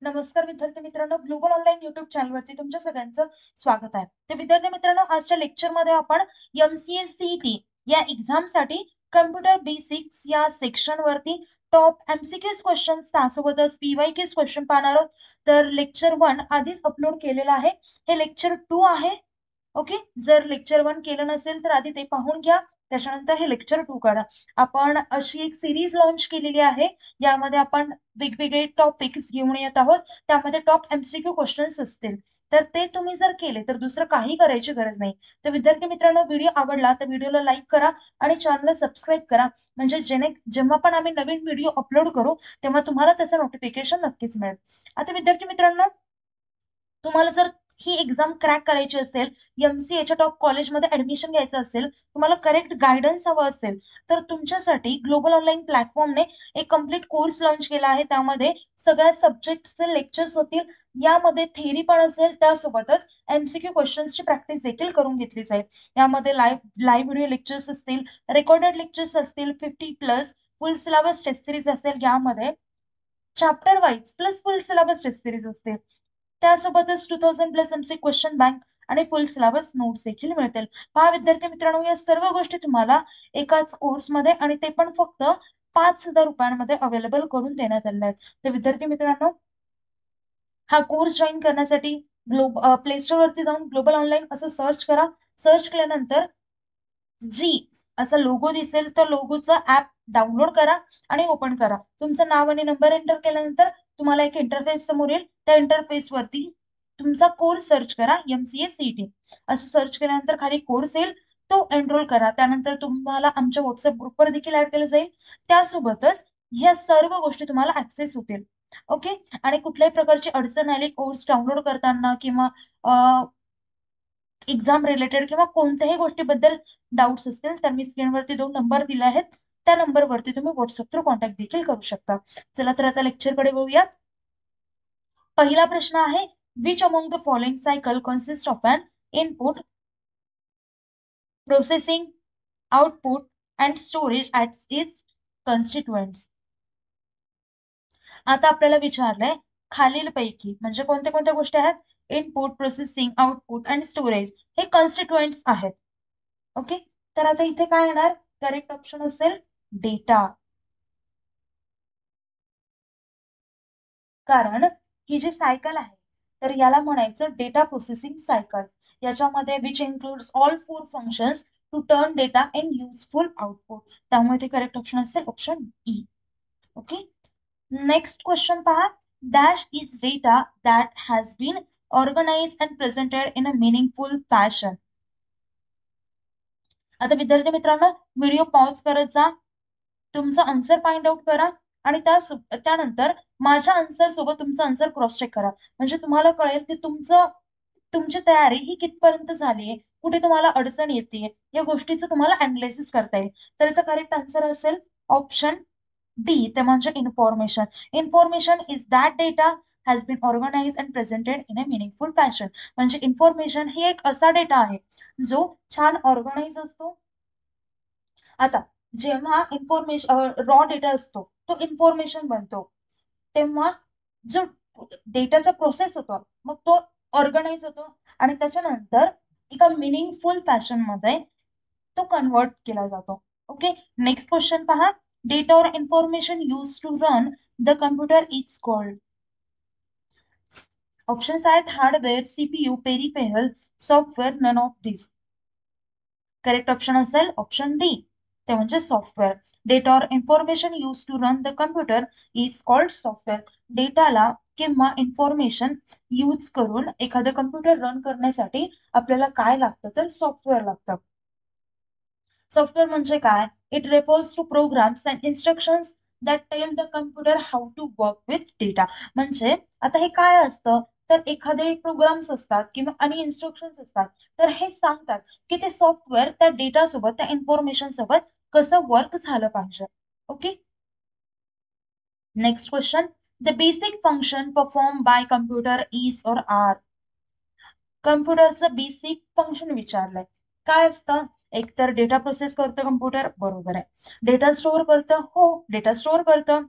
नमस्कार विद्यार्थी मित्रांनो, ग्लोबल ऑनलाईन युट्यूब चॅनलवरती तुमच्या सगळ्यांचं स्वागत आहे. तर विद्यार्थी मित्रांनो, आजच्या लेक्चरमध्ये आपण MCA CET या एक्झामसाठी कम्प्युटर बेसिक्स या सेक्शन वरती टॉप MCQs क्वेश्चन्स त्यासोबतच PYQs क्वेश्चन पाहणार आहोत. तर लेक्चर 1 आधीच अपलोड केलेलं आहे. हे लेक्चर 2 आहे. ओके, जर लेक्चर 1 केलं नसेल तर आधी ते पाहून घ्या, त्याच्यानंतर हे लेक्चर 2 करा. आपण अशी एक सिरीज लॉन्च केलेली आहे. यामध्ये आपण वेगवेगळे टॉपिक्स घेऊन येत आहोत. त्यामध्ये टॉप MCQ क्वेश्चन्स असतील. तर ते तुम्ही जर केले तर दुसरं काही करायची गरज नाही. तर विद्यार्थी मित्रांनो, व्हिडिओ आवडला तर व्हिडिओला लाईक करा आणि चॅनलला सबस्क्राईब करा, म्हणजे जेव्हा पण आम्ही नवीन व्हिडिओ अपलोड करू तेव्हा तुम्हाला त्याचं नोटिफिकेशन नक्कीच मिळेल. आता विद्यार्थी मित्रांनो, तुम्हाला जर ही एक्झाम क्रॅक करायची असेल, MCAच्या टॉप कॉलेजमध्ये ऍडमिशन घ्यायचं असेल, तुम्हाला करेक्ट गायडन्स हवं असेल, तर तुमच्यासाठी ग्लोबल ऑनलाईन प्लॅटफॉर्मने एक कम्प्लीट कोर्स लॉन्च केला आहे. त्यामध्ये सगळ्या सब्जेक्टचे लेक्चर्स होतील. यामध्ये थेअरी पण असेल, त्यासोबतच MCQ क्वेश्चन्सची प्रॅक्टिस देखील करून घेतली जाईल. यामध्ये लाईव्ह व्हिडिओ लेक्चर्स असतील, रेकॉर्डेड लेक्चर्स असतील, 50+ फुल सिलेबस टेस्ट सिरीज असेल. यामध्ये chapter wise plus full syllabus test series असते. त्यासोबतच 2000+ MC क्वेश्चन बँक आणि फुल सिलेबस नोट्स देखील मिळतील. पहा विद्यार्थी मित्रांनो, या सर्व गोष्टी तुम्हाला एकाच कोर्समध्ये आणि ते पण फक्त 5,000 रुपयांमध्ये अवेलेबल करून देण्यात आले आहेत. तर विद्यार्थी मित्रांनो, हा कोर्स जॉईन करण्यासाठी प्ले स्टोर वरती जाऊन ग्लोबल ऑनलाईन असं सर्च करा. सर्च केल्यानंतर जी असा लोगो दिसेल तर लोगोचा ऍप डाउनलोड करा आणि ओपन करा. तुमचं नाव आणि नंबर एंटर केल्यानंतर तुम्हाला एक इंटरफेस समोर येईल. त्या इंटरफेस वरती तुमचा कोर्स सर्च करा, MCA CET असं सर्च केल्यानंतर खाली कोर्स येईल, तो एनरोल करा. त्यानंतर तुम्हाला आमच्या व्हॉट्सअप ग्रुपवर देखील ऍड केलं जाईल. त्यासोबतच ह्या सर्व गोष्टी तुम्हाला ऍक्सेस होतील. ओके, आणि कुठल्याही प्रकारची अडचण आली कोर्स डाउनलोड करताना किंवा एक्झाम रिलेटेड किंवा कोणत्याही गोष्टीबद्दल डाऊट्स असतील तर मी स्क्रीनवरती 2 नंबर दिले आहेत. त्या नंबरवरती तुम्ही व्हॉट्सअप थ्रू कॉन्टॅक्ट देखील करू शकता. चला तर आता लेक्चरकडे वळूयात. पहिला प्रश्न आहे, which among the following cycle consist of an input, processing, output and storage at its constituents. आता आपल्याला विचारलंय खालीलपैकी म्हणजे कोणत्या कोणत्या गोष्टी आहेत, इनपुट, प्रोसेसिंग, आउटपुट आणि स्टोरेज हे कॉन्स्टिट्युएंट्स आहेत. ओके, तर आता इथे काय येणार, करेक्ट ऑप्शन असेल डेटा. कारण ही जी सायकल आहे तर याला म्हणायचं डेटा प्रोसेसिंग सायकल. याच्यामध्ये which includes all 4 functions to turn data in useful output. त्यामुळे ते करेक्ट ऑप्शन असेल option E. Okay, next question पहा. Dash is data that has been organized and presented in a meaningful fashion. आता विद्यार्थी मित्रांनो, video pause करत जा, तुमचा आन्सर फाइंड आउट करा आणि त्यानंतर माझ्या आन्सर सोबत तुमचं आन्सर क्रॉस चेक करा, म्हणजे तुम्हाला कळेल की तुमची तयारी ही कितपर्यंत झाली आहे, कुठे तुम्हाला अडचण येते, या गोष्टीचं तुम्हाला अनालिसिस करता येईल. तर याचा करेक्ट आन्सर असेल ऑप्शन डी, ते म्हणजे information. Information is that data has been organize and presented in a meaningful fashion. म्हणजे इन्फॉर्मेशन ही एक असा डेटा आहे जो छान ऑर्गनाइज असतो. आता जेव्हा इन्फॉर्मेशन रॉ डेटा असतो तो इन्फॉर्मेशन बनतो, तेव्हा जो डेटाचा प्रोसेस होतो मग तो ऑर्गनाइज होतो आणि त्याच्यानंतर एका मिनिंगफुल फॅशन मध्ये तो कन्वर्ट केला जातो. ओके, नेक्स्ट क्वेश्चन पहा. Data or information use to run the computer is called. Options आहेत hardware, CPU, peripheral, software, none of this. Correct option असेल ऑप्शन डी, ते म्हणजे software. Data or information use to run the computer is called software. डेटाला किंवा information use करून एखादं computer run करण्यासाठी आपल्याला काय लागतं तर सॉफ्टवेअर लागतं. सॉफ्टवेअर म्हणजे काय, it refers to programs and instructions that tell the computer how to work with data. म्हणजे आता हे काय असतं तर एखादे प्रोग्राम्स असतात किंवा आणि इन्स्ट्रक्शन्स असतात, तर हे सांगतात की ते सॉफ्टवेअर त्या डेटा सोबत त्या इन्फॉर्मेशन सोबत कसं वर्क झालं पाहिजे. Okay, next question. The basic function perform by computer is or are. कम्प्युटरचं बेसिक फंक्शन विचारलंय. काय असतं, एकतर डेटा प्रोसेस करतं कम्प्युटर, बरोबर आहे. डेटा स्टोअर करतं, हो डेटा स्टोअर करतं.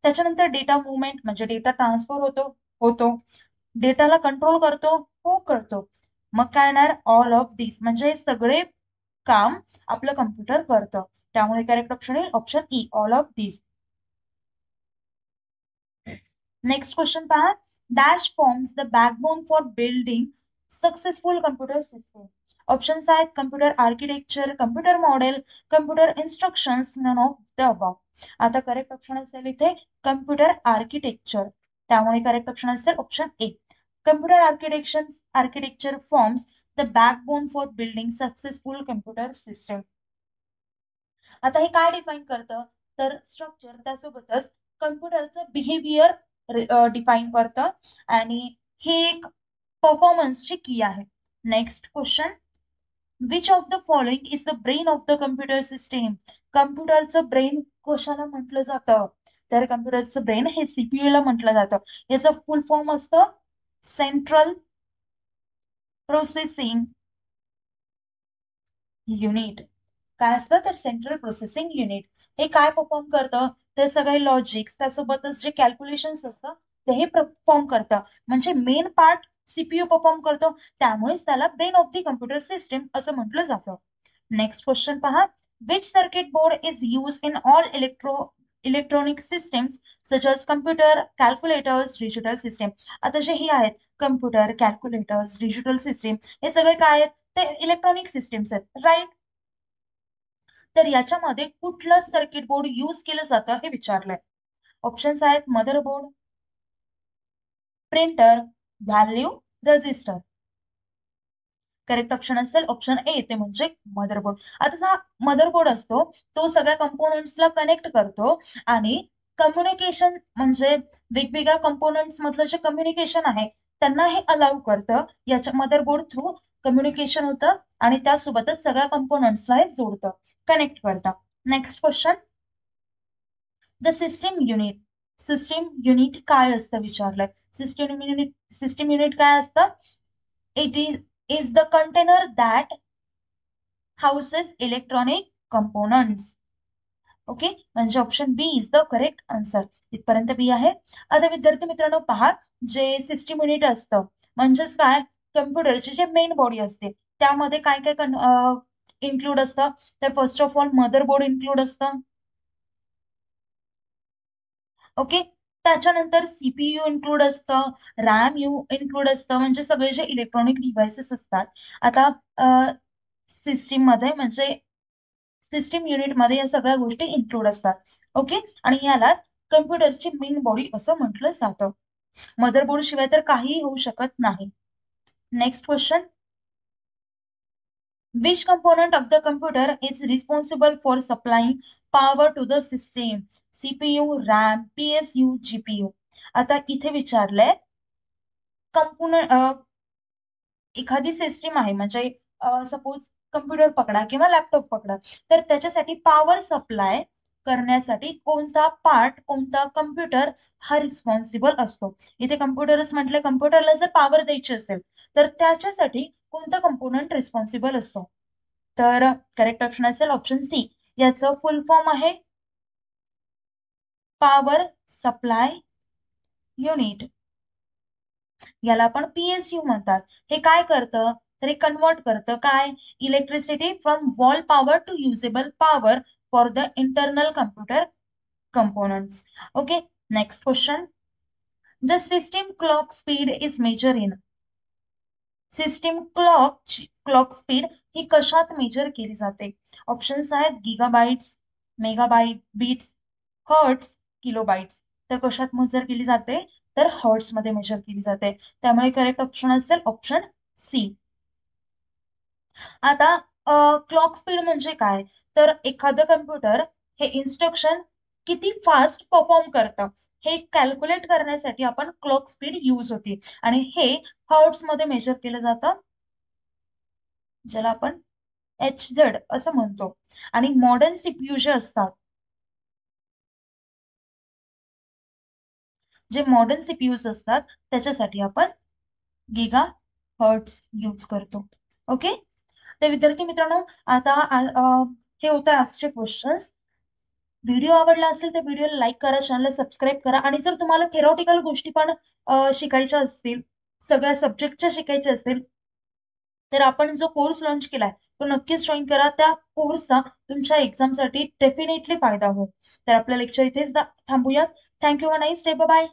त्याच्यानंतर डेटा मुवमेंट म्हणजे डेटा ट्रान्सफर होतो डेटाला कंट्रोल करतो मग काय येणार ऑल ऑफ दिस म्हणजे हे सगळे काम आपलं कम्प्युटर करतं त्यामुळे करेक्ट ऑप्शन आहे option E all of this next question पहा dash forms the backbone for building successful computer system options आहेत computer architecture computer model computer instructions none of the above आता करेक्ट ऑप्शन असेल इथे computer architecture त्यामुळे correct option असेल option A computer architecture forms the backbone for building successful computer system आता हे काय define करतं तर स्ट्रक्चर त्यासोबतच कम्प्युटरचं बिहेवियर डिफाईन करतं आणि हे एक परफॉर्मन्सची की आहे next question which of the following is the brain of the computer system कम्प्युटरचं ब्रेन कशाला म्हटलं जातं तर कम्प्युटरचं ब्रेन हे सीपीयू ला म्हटलं जातं याचं फुल फॉर्म असतं सेंट्रल प्रोसेसिंग युनिट काय असतं तर सेंट्रल प्रोसेसिंग युनिट हे काय परफॉर्म करतं तर सगळे लॉजिक्स त्यासोबतच जे कॅल्क्युलेशन्स असतं ते हे परफॉर्म करतं म्हणजे मेन पार्ट सीपीयू परफॉर्म करतो त्यामुळेच त्याला brain of the computer system असं म्हटलं जातं नेक्स्ट क्वेश्चन पहा which circuit board is use in all electronic systems such as computer calculators digital system आता जे हे आहेत कम्प्युटर कॅल्क्युलेटर्स डिजिटल सिस्टम हे सगळे काय आहेत ते इलेक्ट्रॉनिक सिस्टम्स आहेत राईट तर याच्यामध्ये कुठलं सर्किट बोर्ड यूज केलं जातं हे विचारलंय ऑप्शन्स आहेत motherboard printer value register correct option असेल ऑप्शन ए ते म्हणजे मदरबोर्ड आता हा मदरबोर्ड असतो तो सगळ्या कंपोनेंट्सला कनेक्ट करतो आणि कम्युनिकेशन म्हणजे वेगवेगळ्या कंपोनेंट्स मधलं जे कम्युनिकेशन आहे त्यांना हे अलाउ करतं याच्या मदरबोर्ड थ्रू कम्युनिकेशन होतं आणि त्यासोबतच सगळ्या कंपोनेंट्सला हे जोडतं कनेक्ट करतं next question the system unit काय असतं विचारलंय सिस्टीम युनिट काय असतं it is the container that houses electronic components okay म्हणजे option B is the correct answer इथपर्यंत बी आहे आता विद्यार्थी मित्रांनो पहा जे सिस्टीम युनिट असतं म्हणजेच काय कम्प्युटरची जे मेन बॉडी असते त्यामध्ये काय काय इन्क्लूड असतं तर first of all motherboard include असतं ओके त्याच्यानंतर सीपीयू इन्क्लूड असतं रॅम यू इन्क्लूड असतं म्हणजे सगळे जे इलेक्ट्रॉनिक डिव्हाइसेस असतात आता सिस्टीम मध्ये म्हणजे सिस्टीम युनिट मध्ये या सगळ्या गोष्टी इन्क्लूड असतात ओके आणि याला कम्प्युटरची मेन बॉडी असं म्हटलं जातं मदरबोर्ड शिवाय तर काहीही होऊ शकत नाही next question which component of the computer is responsible for supplying power to the system cpu ram psu gpu आता इथे विचारलंय कंपोनंट एखादी सिस्टीम आहे म्हणजे सपोज कम्प्युटर पकडा किंवा लॅपटॉप पकडा तर त्याच्यासाठी पॉवर सप्लाय करण्यासाठी कोणता पार्ट कोणता कम्प्युटर हा रिस्पॉन्सिबल असतो इथे कम्प्युटरच म्हटलं कम्प्युटरला जर पॉवर द्यायची असेल तर त्याच्यासाठी कोणता कंपोनंट रिस्पॉन्सिबल असतो तर करेक्ट ऑप्शन असेल ऑप्शन सी याचं फुल फॉर्म आहे पॉवर सप्लाय युनिट याला आपण पीएसयू म्हणतात हे काय करतं तर हे कन्वर्ट करतं काय electricity from wall power to usable power for the internal computer components okay next question the system clock speed is measured in system clock speed ही कशात मेजर केली जाते ऑप्शन्स आहेत gigabytes megabyte bits hertz kilobytes तर कशात measure केली जाते तर हर्ट्स मध्ये मेजर केली जाते त्यामुळे करेक्ट ऑप्शन असेल ऑप्शन सी आता क्लॉक स्पीड म्हणजे काय तर एखादं कम्प्युटर हे इन्स्ट्रक्शन किती फास्ट परफॉर्म करतं हे कॅल्क्युलेट करण्यासाठी आपण क्लॉक स्पीड यूज होती आणि हे हर्ट्स मध्ये मेजर केलं जातं ज्याला आपण HZ असं म्हणतो आणि मॉडर्न सीपीयू जे असतात जे मॉडर्न सीपीयूज असतात त्याच्यासाठी आपण गिगा हर्ट्स यूज करतो ओके तर विद्यार्थी मित्रांनो आता हे होतं आजचे क्वेश्चन्स व्हिडिओ आवडला असेल तर व्हिडिओला लाईक करा, चॅनलला सबस्क्राईब करा आणि जर तुम्हाला थेरॉटिकल गोष्टी पण शिकायच्या असतील, सगळ्या सब्जेक्टच्या शिकायच्या असतील, तर आपण जो कोर्स लॉन्च केलाय तो नक्कीच जॉईन करा. त्या कोर्सचा तुमच्या एक्झामसाठी डेफिनेटली फायदा होईल. तर आपलं लेक्चर इथेच थांबूयात. थँक्यू. Nice day. बाय.